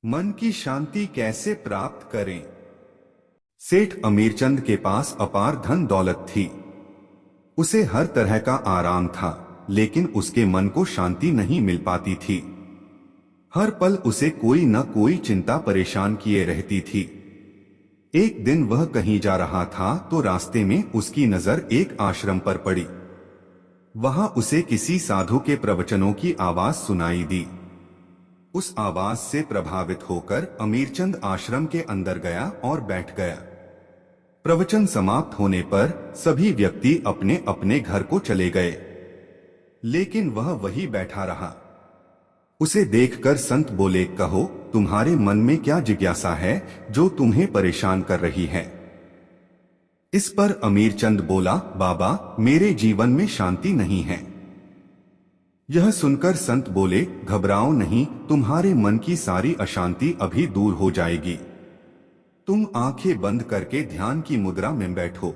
मन की शांति कैसे प्राप्त करें। सेठ अमीरचंद के पास अपार धन दौलत थी। उसे हर तरह का आराम था, लेकिन उसके मन को शांति नहीं मिल पाती थी। हर पल उसे कोई न कोई चिंता परेशान किए रहती थी। एक दिन वह कहीं जा रहा था तो रास्ते में उसकी नजर एक आश्रम पर पड़ी। वहां उसे किसी साधु के प्रवचनों की आवाज सुनाई दी। उस आवाज से प्रभावित होकर अमीरचंद आश्रम के अंदर गया और बैठ गया। प्रवचन समाप्त होने पर सभी व्यक्ति अपने अपने घर को चले गए, लेकिन वह वही बैठा रहा। उसे देखकर संत बोले, कहो, तुम्हारे मन में क्या जिज्ञासा है जो तुम्हें परेशान कर रही है। इस पर अमीरचंद बोला, बाबा, मेरे जीवन में शांति नहीं है। यह सुनकर संत बोले, घबराओ नहीं, तुम्हारे मन की सारी अशांति अभी दूर हो जाएगी। तुम आंखें बंद करके ध्यान की मुद्रा में बैठो।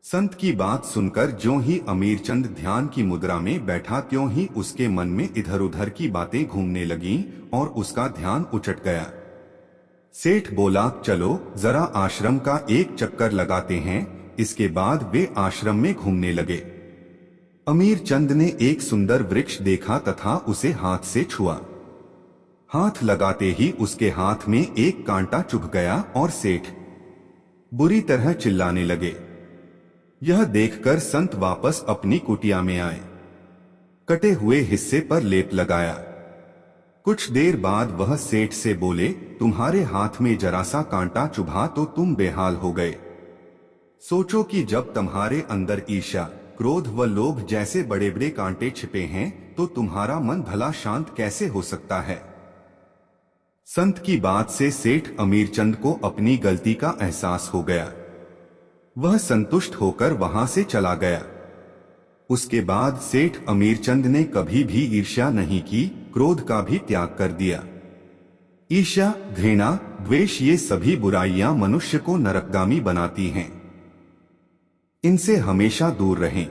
संत की बात सुनकर ज्यों ही अमीरचंद ध्यान की मुद्रा में बैठा, त्यों ही उसके मन में इधर उधर की बातें घूमने लगीं और उसका ध्यान उचट गया। सेठ बोला, चलो जरा आश्रम का एक चक्कर लगाते हैं। इसके बाद वे आश्रम में घूमने लगे। अमीरचंद ने एक सुंदर वृक्ष देखा तथा उसे हाथ से छुआ। हाथ लगाते ही उसके हाथ में एक कांटा चुभ गया और सेठ बुरी तरह चिल्लाने लगे। यह देखकर संत वापस अपनी कुटिया में आए। कटे हुए हिस्से पर लेप लगाया। कुछ देर बाद वह सेठ से बोले, तुम्हारे हाथ में जरा सा कांटा चुभा तो तुम बेहाल हो गए। सोचो कि जब तुम्हारे अंदर ईर्ष्या, क्रोध व लोभ जैसे बड़े बड़े कांटे छिपे हैं तो तुम्हारा मन भला शांत कैसे हो सकता है। संत की बात से सेठ अमीरचंद को अपनी गलती का एहसास हो गया। वह संतुष्ट होकर वहां से चला गया। उसके बाद सेठ अमीरचंद ने कभी भी ईर्ष्या नहीं की, क्रोध का भी त्याग कर दिया। ईर्ष्या, घृणा, द्वेष ये सभी बुराइयां मनुष्य को नरकगामी बनाती हैं। इनसे हमेशा दूर रहें।